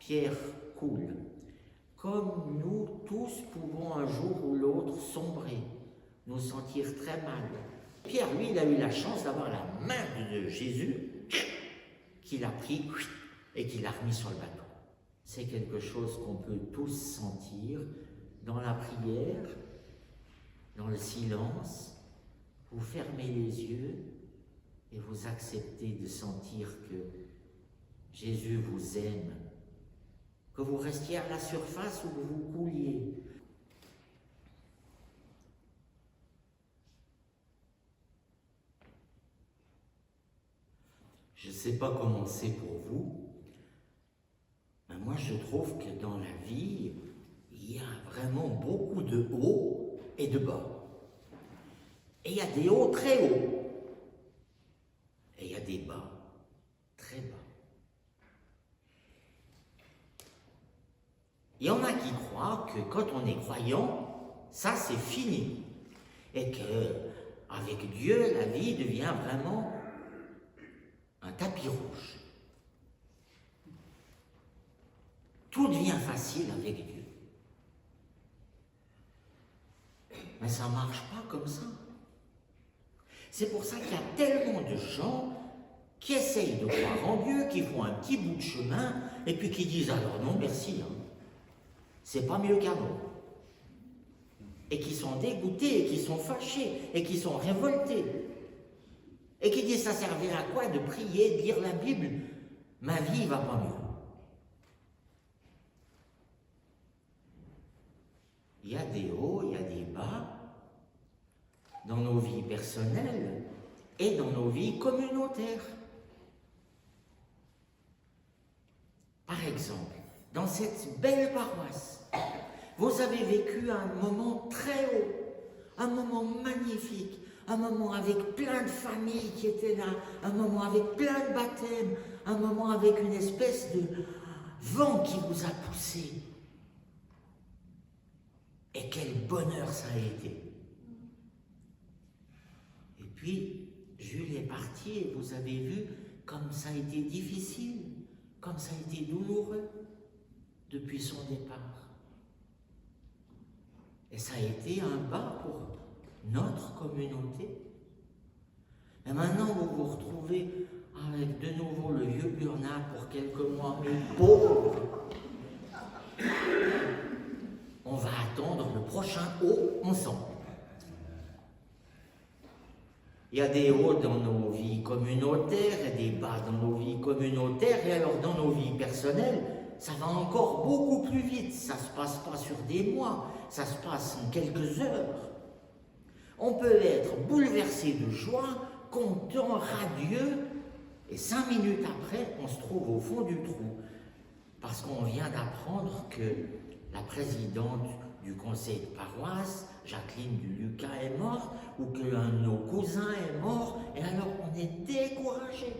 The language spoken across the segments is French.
Pierre coule. Comme nous tous pouvons un jour ou l'autre sombrer, nous sentir très mal. Pierre, lui, il a eu la chance d'avoir la main de Jésus qu'il a pris et qu'il a remis sur le bateau. C'est quelque chose qu'on peut tous sentir dans la prière, dans le silence. Vous fermez les yeux et vous acceptez de sentir que Jésus vous aime, que vous restiez à la surface ou que vous couliez. Je ne sais pas comment c'est pour vous, mais moi je trouve que dans la vie, il y a vraiment beaucoup de hauts et de bas. Et il y a des hauts très hauts, et il y a des bas très bas. Il y en a qui croient que quand on est croyant, ça c'est fini. Et qu'avec Dieu, la vie devient vraiment un tapis rouge. Tout devient facile avec Dieu. Mais ça ne marche pas comme ça. C'est pour ça qu'il y a tellement de gens qui essayent de croire en Dieu, qui font un petit bout de chemin, et puis qui disent alors non merci, hein. C'est pas mieux qu'avant. Et qui sont dégoûtés, et qui sont fâchés, et qui sont révoltés. Et qui disent ça servira à quoi de prier, de lire la Bible? Ma vie va pas mieux. Il y a des hauts, il y a des bas dans nos vies personnelles et dans nos vies communautaires. Par exemple, dans cette belle paroisse, vous avez vécu un moment très haut, un moment magnifique, un moment avec plein de familles qui étaient là, un moment avec plein de baptêmes, un moment avec une espèce de vent qui vous a poussé. Et quel bonheur ça a été! Et puis, Jules est parti et vous avez vu comme ça a été difficile, comme ça a été douloureux depuis son départ. Et ça a été un bas pour notre communauté. Et maintenant, vous vous retrouvez avec de nouveau le vieux Bernard pour quelques mois, mais pauvre. On va attendre le prochain haut ensemble. Il y a des hauts dans nos vies communautaires et des bas dans nos vies communautaires, et alors dans nos vies personnelles, ça va encore beaucoup plus vite. Ça ne se passe pas sur des mois, ça se passe en quelques heures. On peut être bouleversé de joie, content, radieux, et 5 minutes après, on se trouve au fond du trou, parce qu'on vient d'apprendre que la présidente du conseil de paroisse, Jacqueline du Lucas, est morte, ou qu'un de nos cousins est mort, et alors on est découragé.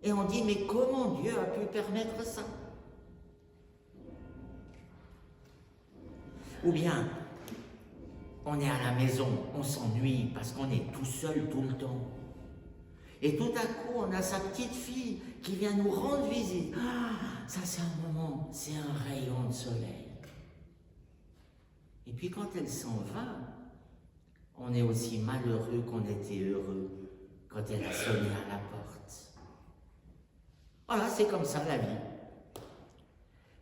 Et on dit, mais comment Dieu a pu permettre ça? Ou bien, on est à la maison, on s'ennuie parce qu'on est tout seul tout le temps. Et tout à coup, on a sa petite fille qui vient nous rendre visite. Ah, ça c'est un moment, c'est un rayon de soleil. Et puis quand elle s'en va, on est aussi malheureux qu'on était heureux quand elle a sonné à la porte. Voilà, c'est comme ça la vie.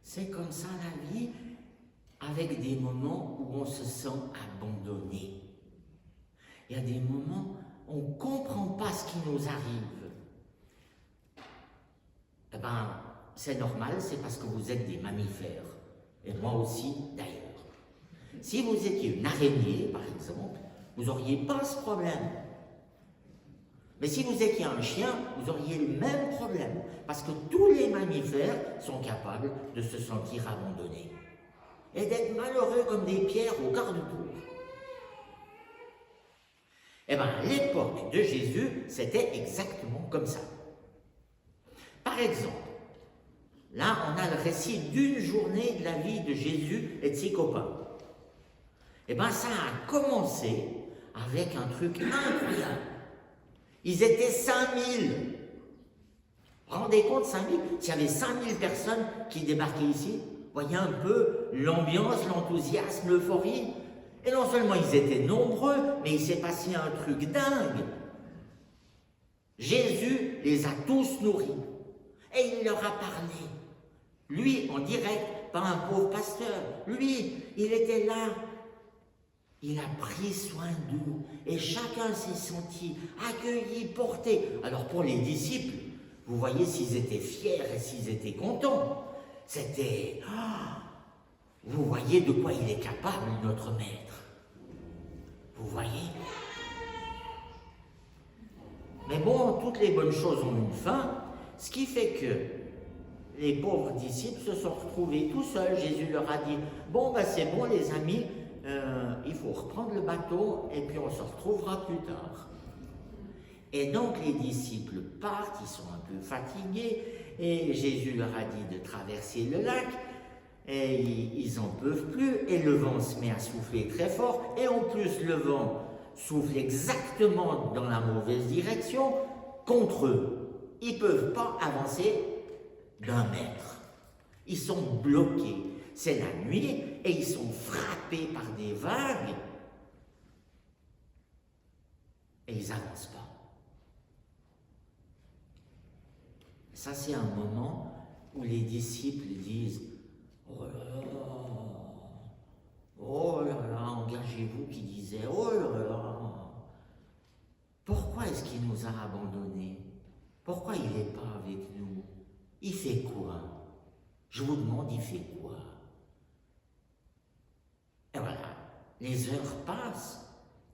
C'est comme ça la vie, avec des moments où on se sent abandonné. Il y a des moments où on ne comprend pas ce qui nous arrive. Eh bien, c'est normal, c'est parce que vous êtes des mammifères. Et moi aussi, d'ailleurs. Si vous étiez une araignée, par exemple, vous n'auriez pas ce problème. Mais si vous étiez un chien, vous auriez le même problème. Parce que tous les mammifères sont capables de se sentir abandonnés. Et d'être malheureux comme des pierres au quart de tour. Eh bien, à l'époque de Jésus, c'était exactement comme ça. Par exemple, là, on a le récit d'une journée de la vie de Jésus et de ses copains. Eh bien, ça a commencé avec un truc incroyable. Ils étaient 5000. Rendez compte, 5000, s'il y avait 5000 personnes qui débarquaient ici, voyez un peu l'ambiance, l'enthousiasme, l'euphorie. Et non seulement ils étaient nombreux, mais il s'est passé un truc dingue. Jésus les a tous nourris. Et il leur a parlé. Lui, en direct, pas un pauvre pasteur. Lui, il était là. Il a pris soin d'eux. Et chacun s'est senti accueilli, porté. Alors pour les disciples, vous voyez s'ils étaient fiers et s'ils étaient contents. C'était... vous voyez de quoi il est capable, notre maître. Vous voyez? Mais bon, toutes les bonnes choses ont une fin, ce qui fait que les pauvres disciples se sont retrouvés tout seuls. Jésus leur a dit, bon, ben c'est bon les amis, il faut reprendre le bateau et puis on se retrouvera plus tard. Et donc les disciples partent, ils sont un peu fatigués, et Jésus leur a dit de traverser le lac, et ils n'en peuvent plus, et le vent se met à souffler très fort, et en plus le vent souffle exactement dans la mauvaise direction contre eux. Ils ne peuvent pas avancer d'1 mètre. Ils sont bloqués. C'est la nuit, et ils sont frappés par des vagues, et ils n'avancent pas. Ça, c'est un moment où les disciples disent « Oh là là, engagez-vous » qui disait « Oh là là, pourquoi est-ce qu'il nous a abandonnés? Pourquoi il n'est pas avec nous? Il fait quoi? Je vous demande, il fait quoi ?» Et voilà, les heures passent,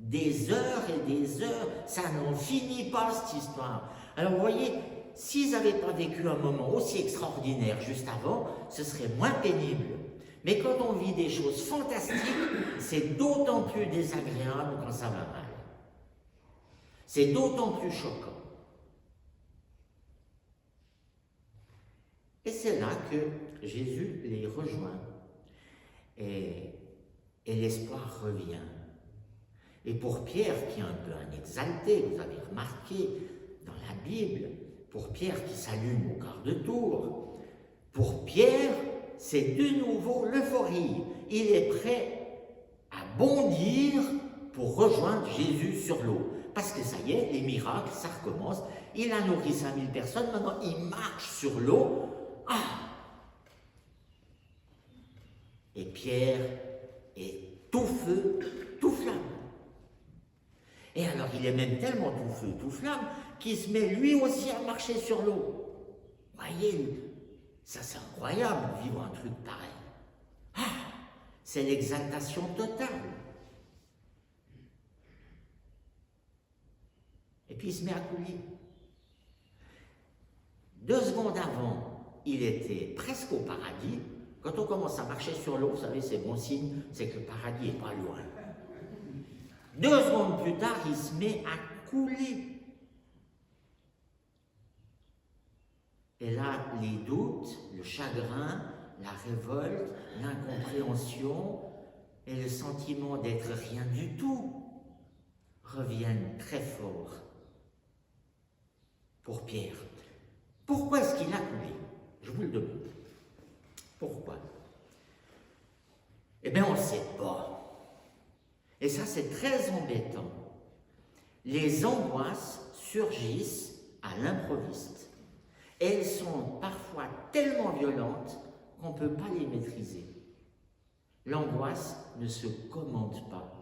des heures et des heures, ça n'en finit pas cette histoire. Alors vous voyez, s'ils n'avaient pas vécu un moment aussi extraordinaire juste avant, ce serait moins pénible. Mais quand on vit des choses fantastiques, c'est d'autant plus désagréable quand ça va mal. C'est d'autant plus choquant. Et c'est là que Jésus les rejoint. Et l'espoir revient. Et pour Pierre, qui est un peu un exalté, vous avez remarqué dans la Bible, pour Pierre qui s'allume au quart de tour, pour Pierre, c'est de nouveau l'euphorie. Il est prêt à bondir pour rejoindre Jésus sur l'eau. Parce que ça y est, les miracles, ça recommence. Il a nourri 5000 personnes, maintenant il marche sur l'eau. Et Pierre est tout feu, tout flamme. Et alors il est même tellement tout feu, tout flamme, qu'il se met lui aussi à marcher sur l'eau. Voyez, ça c'est incroyable, vivre un truc pareil. C'est l'exaltation totale. Et puis il se met à couler. 2 secondes avant, il était presque au paradis. Quand on commence à marcher sur l'eau, vous savez, c'est bon signe, c'est que le paradis n'est pas loin. 2 secondes plus tard, il se met à couler. Et là, les doutes, le chagrin, la révolte, l'incompréhension et le sentiment d'être rien du tout reviennent très fort pour Pierre. Pourquoi est-ce qu'il a coulé? Je vous le demande. Pourquoi? Eh bien, on ne sait pas. Et ça, c'est très embêtant. Les angoisses surgissent à l'improviste. Elles sont parfois tellement violentes qu'on ne peut pas les maîtriser. L'angoisse ne se commande pas.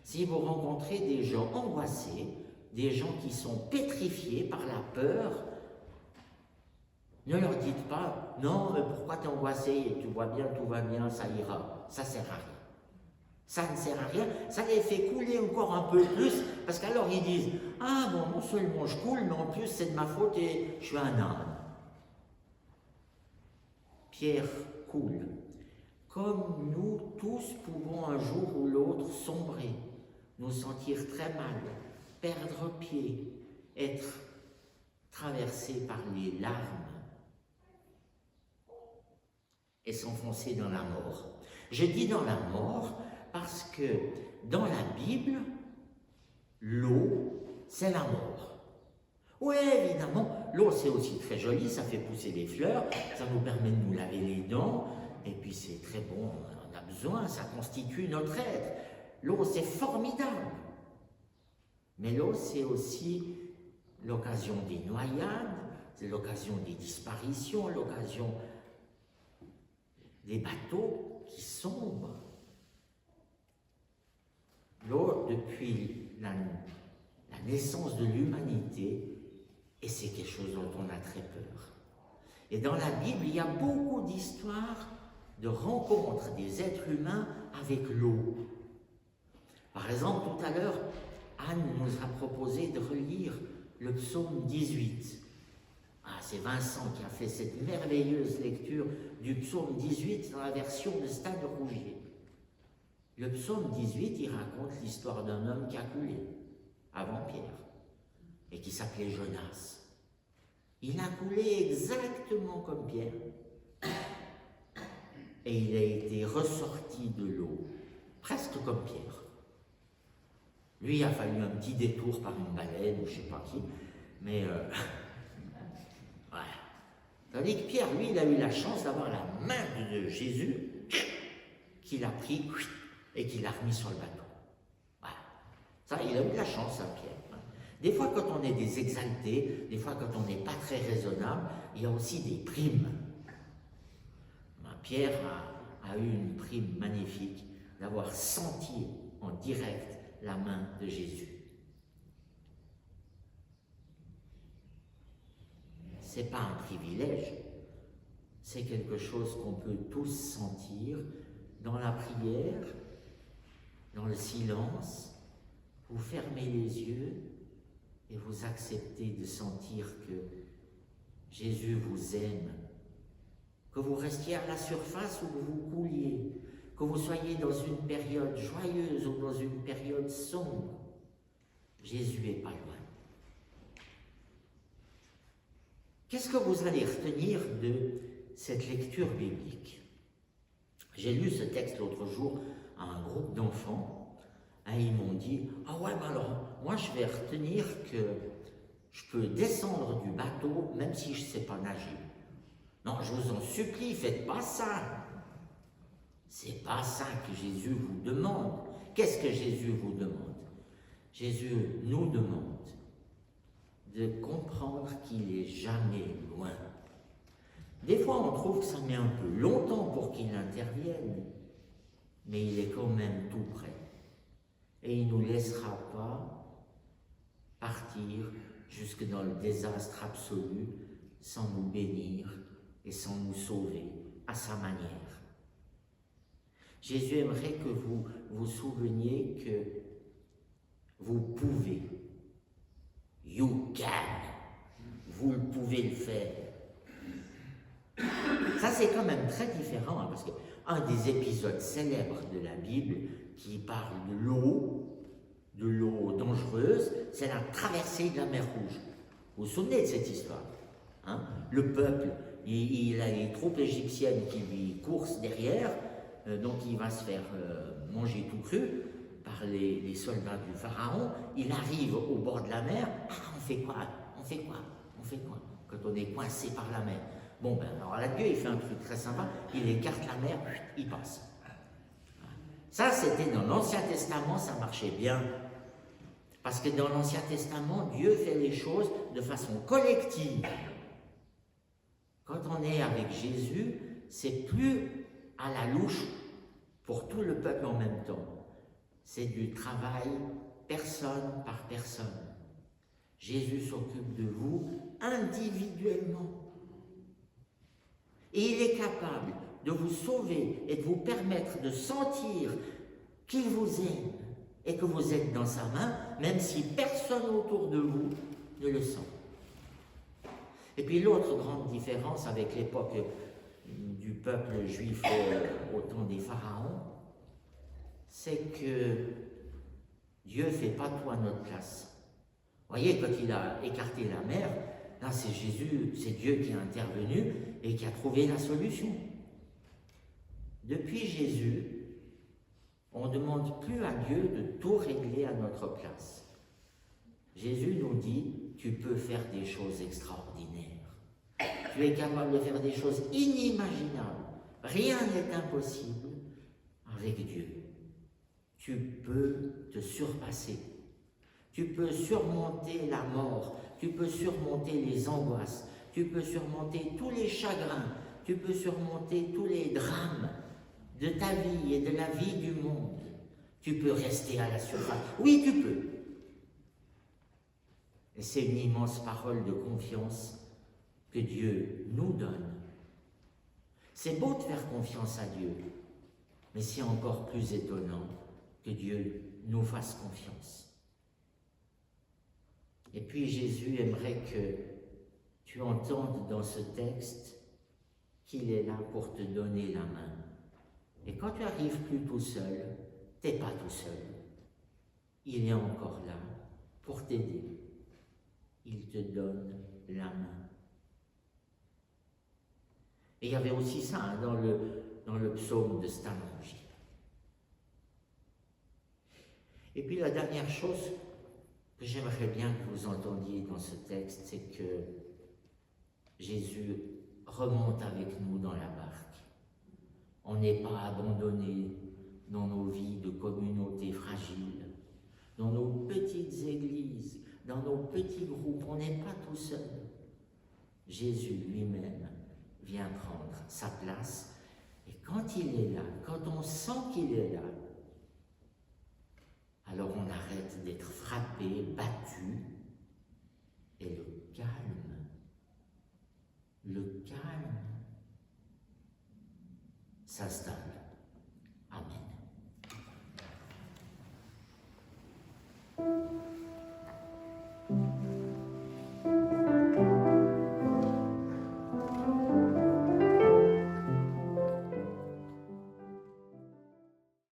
Si vous rencontrez des gens angoissés, des gens qui sont pétrifiés par la peur, ne leur dites pas « Non, mais pourquoi t'es angoissé? Tu vois bien, tout va bien, ça ira. » Ça ne sert à rien. Ça ne sert à rien. Ça les fait couler encore un peu plus, parce qu'alors ils disent « Ah bon, non seulement je coule, mais en plus c'est de ma faute et je suis un âne. » Pierre coule. Comme nous tous pouvons un jour ou l'autre sombrer, nous sentir très mal, perdre pied, être traversés par les larmes et s'enfoncer dans la mort. Je dis dans la mort parce que dans la Bible, l'eau, c'est la mort. Oui, évidemment, L'eau, c'est aussi très joli, ça fait pousser des fleurs, ça nous permet de nous laver les dents, et puis c'est très bon, on a besoin, ça constitue notre être. L'eau, c'est formidable. Mais l'eau, c'est aussi l'occasion des noyades, c'est l'occasion des disparitions, l'occasion des bateaux qui sombrent. L'eau, depuis la naissance de l'humanité, et c'est quelque chose dont on a très peur. Et dans la Bible, il y a beaucoup d'histoires de rencontres des êtres humains avec l'eau. Par exemple, tout à l'heure, Anne nous a proposé de relire le psaume 18. Ah, c'est Vincent qui a fait cette merveilleuse lecture du psaume 18 dans la version de Stade Rougier. Le psaume 18, il raconte l'histoire d'un homme qui a coulé avant Pierre et qui s'appelait Jonas. Il a coulé exactement comme Pierre et il a été ressorti de l'eau, presque comme Pierre. Lui, il a fallu un petit détour par une baleine ou je ne sais pas qui, mais voilà. Tandis que Pierre, lui, il a eu la chance d'avoir la main de Jésus qu'il a pris et qu'il a remis sur le bateau. Voilà. Ça, il a eu de la chance, hein, Pierre. Des fois, quand on est des exaltés, des fois, quand on n'est pas très raisonnable, il y a aussi des primes. Pierre a eu une prime magnifique d'avoir senti en direct la main de Jésus. Ce n'est pas un privilège, c'est quelque chose qu'on peut tous sentir dans la prière, dans le silence. Vous fermez les yeux et vous acceptez de sentir que Jésus vous aime, que vous restiez à la surface ou que vous couliez, que vous soyez dans une période joyeuse ou dans une période sombre, Jésus n'est pas loin. Qu'est-ce que vous allez retenir de cette lecture biblique? J'ai lu ce texte l'autre jour à un groupe d'enfants. Et ils m'ont dit, ah ouais, mais alors, moi je vais retenir que je peux descendre du bateau même si je ne sais pas nager. Non, je vous en supplie, faites pas ça. C'est pas ça que Jésus vous demande. Qu'est-ce que Jésus vous demande? Jésus nous demande de comprendre qu'il n'est jamais loin. Des fois, on trouve que ça met un peu longtemps pour qu'il intervienne, mais il est quand même tout près. Et il ne nous laissera pas partir jusque dans le désastre absolu sans nous bénir et sans nous sauver à sa manière. Jésus aimerait que vous vous souveniez que vous pouvez. You can. Vous pouvez le faire. Ça, c'est quand même très différent, hein, parce qu'un des épisodes célèbres de la Bible qui parle de l'eau dangereuse, c'est la traversée de la mer Rouge. Vous vous souvenez de cette histoire, hein? Le peuple, il a les troupes égyptiennes qui lui coursent derrière, donc il va se faire manger tout cru par les soldats du pharaon. Il arrive au bord de la mer. Ah, on fait quoi quand on est coincé par la mer? Bon, ben alors là, Dieu, il fait un truc très sympa, il écarte la mer, il passe. Ça, c'était dans l'Ancien Testament, ça marchait bien. Parce que dans l'Ancien Testament, Dieu fait les choses de façon collective. Quand on est avec Jésus, c'est plus à la louche pour tout le peuple en même temps. C'est du travail personne par personne. Jésus s'occupe de vous individuellement. Et il est capable de vous sauver et de vous permettre de sentir qu'il vous aime et que vous êtes dans sa main, même si personne autour de vous ne le sent. Et puis l'autre grande différence avec l'époque du peuple juif au temps des pharaons, c'est que Dieu ne fait pas tout à notre place. Vous voyez, quand il a écarté la mer, là c'est Jésus, c'est Dieu qui a intervenu et qui a trouvé la solution. Depuis Jésus, on ne demande plus à Dieu de tout régler à notre place. Jésus nous dit, tu peux faire des choses extraordinaires. Tu es capable de faire des choses inimaginables. Rien n'est impossible avec Dieu. Tu peux te surpasser. Tu peux surmonter la mort. Tu peux surmonter les angoisses. Tu peux surmonter tous les chagrins. Tu peux surmonter tous les drames de ta vie et de la vie du monde. Tu peux rester à la surface. Oui, tu peux. Et c'est une immense parole de confiance que Dieu nous donne. C'est beau de faire confiance à Dieu, mais c'est encore plus étonnant que Dieu nous fasse confiance. Et puis Jésus aimerait que tu entendes dans ce texte qu'il est là pour te donner la main. Et quand tu n'arrives plus tout seul, tu n'es pas tout seul. Il est encore là pour t'aider. Il te donne la main. Et il y avait aussi ça hein, dans le psaume de Stan Rougi. Et puis la dernière chose que j'aimerais bien que vous entendiez dans ce texte, c'est que Jésus remonte avec nous dans la barque. On n'est pas abandonné dans nos vies de communautés fragiles, dans nos petites églises, dans nos petits groupes. On n'est pas tout seul. Jésus lui-même vient prendre sa place. Et quand il est là, quand on sent qu'il est là, alors on arrête d'être frappé, battu, et le calme s'installe.